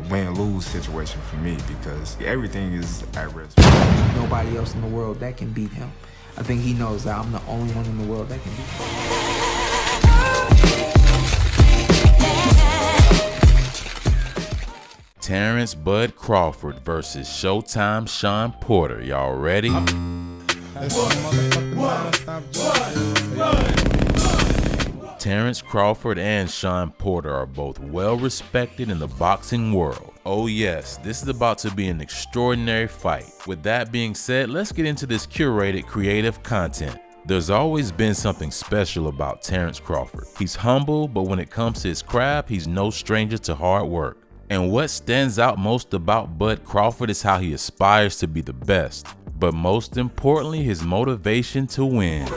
win-lose situation for me because everything is at risk. There's nobody else in the world that can beat him. I think he knows that I'm the only one in the world that can beat him. Terrence Bud Crawford versus Showtime Shawn Porter. Y'all ready? Terence Crawford and Shawn Porter are both well respected in the boxing world. Oh yes, this is about to be an extraordinary fight. With that being said, let's get into this curated creative content. There's always been something special about Terence Crawford. He's humble, but when it comes to his craft, he's no stranger to hard work. And what stands out most about Bud Crawford is how he aspires to be the best, but most importantly, his motivation to win.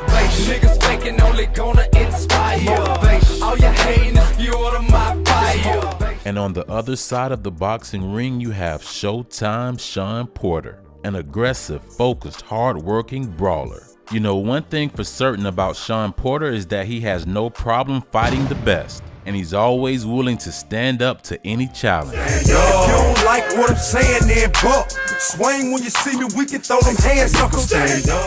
And on the other side of the boxing ring, you have Showtime Shawn Porter, an aggressive, focused, hard-working brawler. You know, one thing for certain about Shawn Porter is that he has no problem fighting the best, and he's always willing to stand up to any challenge. If you don't like what I'm saying, then buck. Swing when you see me, we can throw them hands up.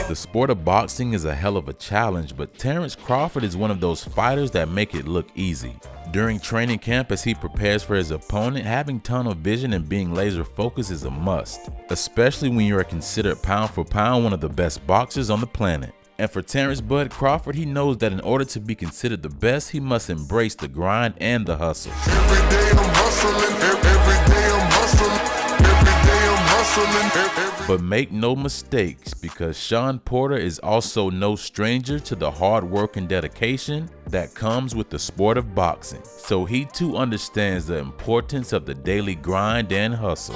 The sport of boxing is a hell of a challenge, but Terence Crawford is one of those fighters that make it look easy. During training camp, as he prepares for his opponent, having tunnel vision and being laser focused is a must, especially when you are considered pound for pound one of the best boxers on the planet. And for Terence Bud Crawford, he knows that in order to be considered the best, he must embrace the grind and the hustle. Every day I'm hustling, every day I'm hustling, every day I'm hustling. But make no mistakes, because Shawn Porter is also no stranger to the hard work and dedication that comes with the sport of boxing. So he too understands the importance of the daily grind and hustle.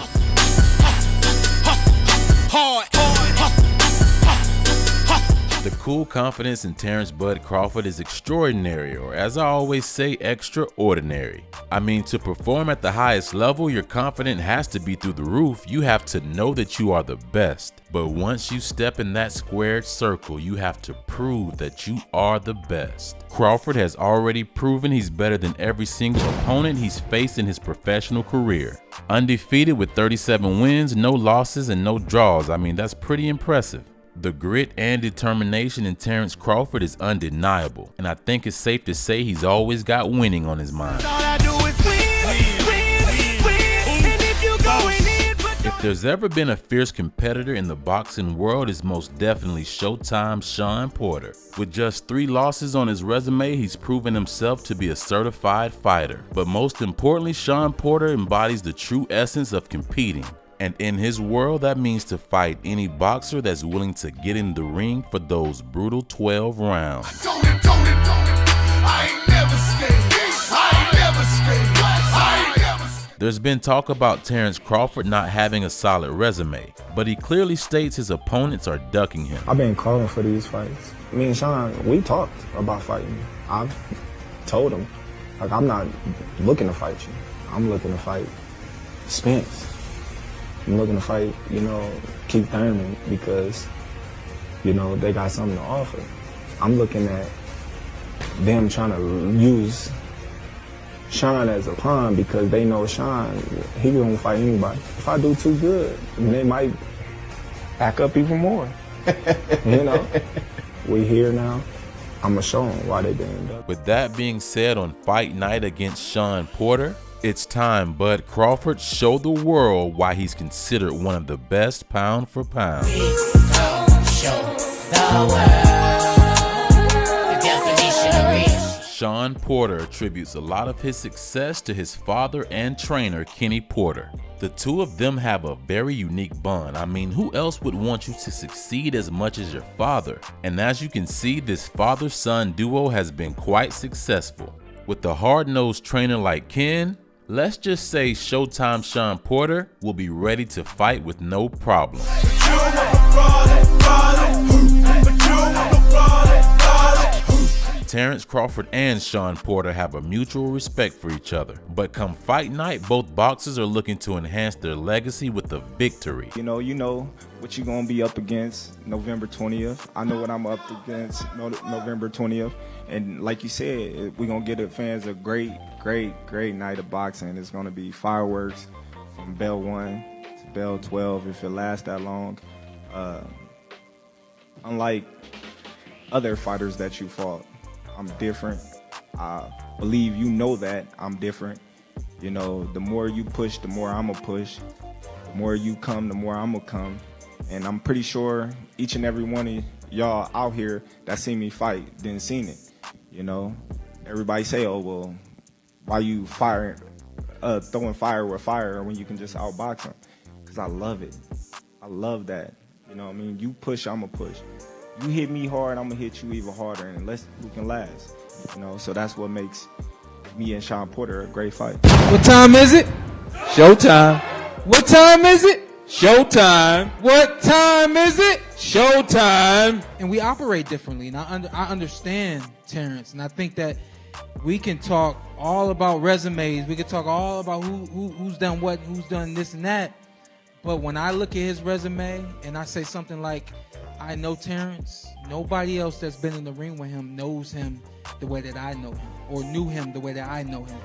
The cool confidence in Terence Bud Crawford is extraordinary, or as I always say, extraordinary. I mean, to perform at the highest level, your confidence has to be through the roof. You have to know that you are the best. But once you step in that squared circle, you have to prove that you are the best. Crawford has already proven he's better than every single opponent he's faced in his professional career. Undefeated with 37 wins, no losses, and no draws. I mean, that's pretty impressive. The grit and determination in Terence Crawford is undeniable, and I think it's safe to say he's always got winning on his mind. If there's ever been a fierce competitor in the boxing world, it's most definitely Showtime Shawn Porter. With just 3 losses on his resume, he's proven himself to be a certified fighter. But most importantly, Shawn Porter embodies the true essence of competing. And in his world, that means to fight any boxer that's willing to get in the ring for those brutal 12 rounds. There's been talk about Terence Crawford not having a solid resume, but he clearly states his opponents are ducking him. I've been calling for these fights. Me and Shawn, we talked about fighting. I've told him, like, I'm not looking to fight you. I'm looking to fight Spence. I'm looking to fight, you know, Keith Thurman because, you know, they got something to offer. I'm looking at them trying to use Shawn as a pawn because they know Shawn, he gonna fight anybody. If I do too good, they might back up even more. You know, we here now. I'm gonna show them why they didn't. With that being said, on fight night against Shawn Porter, it's time Bud Crawford show the world why he's considered one of the best pound for pound. Shawn Porter attributes a lot of his success to his father and trainer, Kenny Porter. The two of them have a very unique bond. I mean, who else would want you to succeed as much as your father? And as you can see, this father-son duo has been quite successful. With a hard-nosed trainer like Ken, let's just say Showtime Shawn Porter will be ready to fight with no problem. Terence Crawford and Shawn Porter have a mutual respect for each other, but come fight night, both boxers are looking to enhance their legacy with a victory. You know what you're gonna be up against November 20th. I know what I'm up against November 20th, and like you said, we're gonna give the fans a great night of boxing. It's gonna be fireworks, from bell 1 to bell 12 if it lasts that long. Unlike other fighters that you fought, I'm different. I believe you know that I'm different. You know, the more you push, the more I'm gonna push. The more you come, the more I'm gonna come. And I'm pretty sure each and every one of y'all out here that seen me fight didn't seen it. You know, everybody say, oh, well, why you throwing fire with fire when you can just outbox them? Because I love it. I love that. You know what I mean? You push, I'm going to push. You hit me hard, I'm going to hit you even harder, and let's who can last. You know, so that's what makes me and Shawn Porter a great fight. What time is it? Showtime. What time is it? Showtime. What time is it? Showtime. And we operate differently, and I understand Terrence, and I think that we can talk all about resumes. We can talk all about who's done what, who's done this and that. But when I look at his resume and I say something like, I know Terrence, nobody else that's been in the ring with him knows him the way that I know him, or knew him the way that I know him.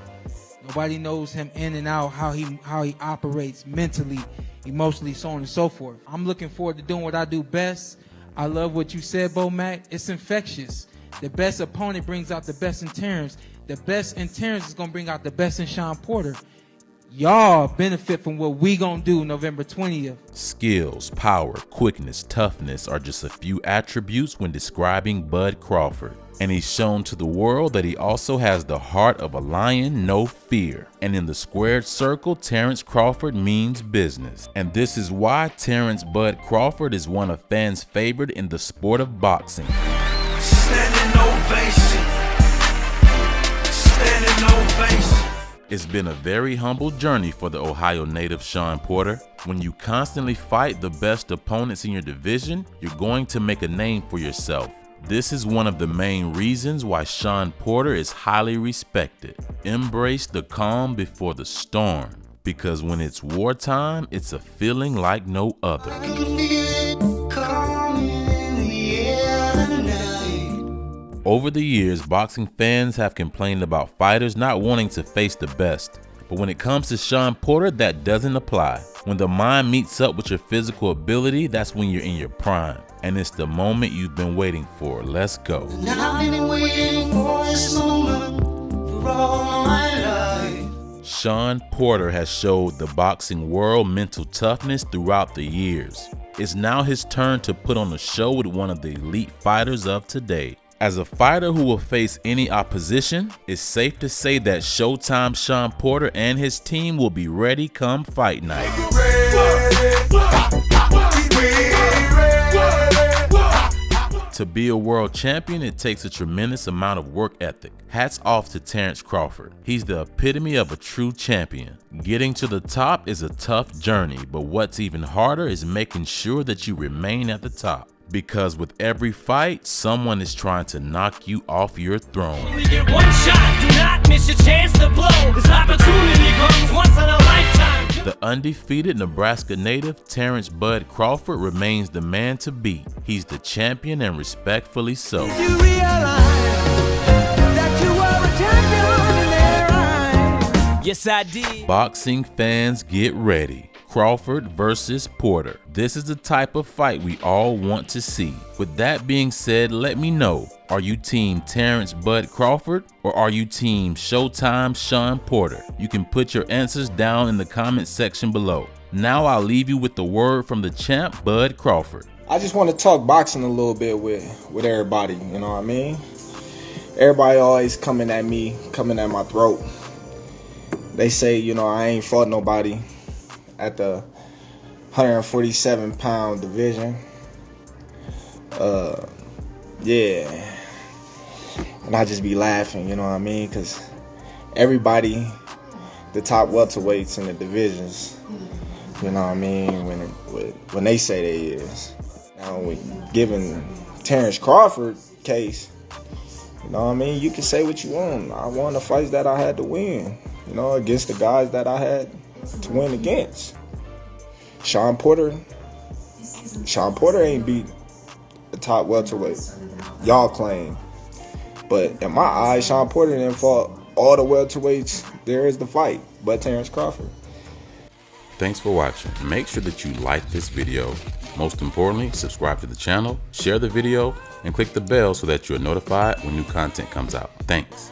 Nobody knows him in and out, how he operates mentally, emotionally, so on and so forth. I'm looking forward to doing what I do best. I love what you said, Bo Mac. It's infectious. The best opponent brings out the best in Terrence. The best in Terrence is going to bring out the best in Shawn Porter. Y'all benefit from what we going to do November 20th. Skills, power, quickness, toughness are just a few attributes when describing Bud Crawford. And he's shown to the world that he also has the heart of a lion, no fear. And in the squared circle, Terence Crawford means business. And this is why Terence Bud Crawford is one of fans' favorite in the sport of boxing. Standing ovation. Standing ovation. It's been a very humble journey for the Ohio native Shawn Porter. When you constantly fight the best opponents in your division, you're going to make a name for yourself. This is one of the main reasons why Shawn Porter is highly respected. Embrace the calm before the storm, because when it's wartime, it's a feeling like no other. Over the years, boxing fans have complained about fighters not wanting to face the best. But when it comes to Shawn Porter, that doesn't apply. When the mind meets up with your physical ability, that's when you're in your prime. And it's the moment you've been waiting for. Let's go. I've been waiting for this moment for all my life. Shawn Porter has showed the boxing world mental toughness throughout the years. It's now his turn to put on a show with one of the elite fighters of today. As a fighter who will face any opposition, it's safe to say that Showtime Shawn Porter and his team will be ready come fight night. To be a world champion, it takes a tremendous amount of work ethic. Hats off to Terence Crawford. He's the epitome of a true champion. Getting to the top is a tough journey, but what's even harder is making sure that you remain at the top. Because with every fight, someone is trying to knock you off your throne. You only get one shot, do not miss your chance to blow. This opportunity comes once in a lifetime. The undefeated Nebraska native Terence Bud Crawford remains the man to beat. He's the champion, and respectfully so. Did you realize that you were a champion in their eyes? Yes, I did. Boxing fans, get ready. Crawford versus Porter. This is the type of fight we all want to see. With that being said, let me know. Are you team Terence Bud Crawford, or are you team Showtime Shawn Porter? You can put your answers down in the comment section below. Now I'll leave you with the word from the champ, Bud Crawford. I just want to talk boxing a little bit with everybody, you know what I mean? Everybody always coming at me, coming at my throat. They say, you know, I ain't fought nobody at the 147-pound division. Yeah. And I just be laughing, you know what I mean? Because everybody, the top welterweights in the divisions, you know what I mean, when they say they is. Now, given Terence Crawford case, you know what I mean, you can say what you want. I won the fights that I had to win, you know, against the guys that I had to win against. Shawn Porter ain't beat the top welterweight. Y'all claim. But in my eyes, Shawn Porter didn't fought all the welterweights there is to fight, but Terence Crawford. Thanks for watching. Make sure that you like this video. Most importantly, subscribe to the channel, share the video, and click the bell so that you're notified when new content comes out. Thanks.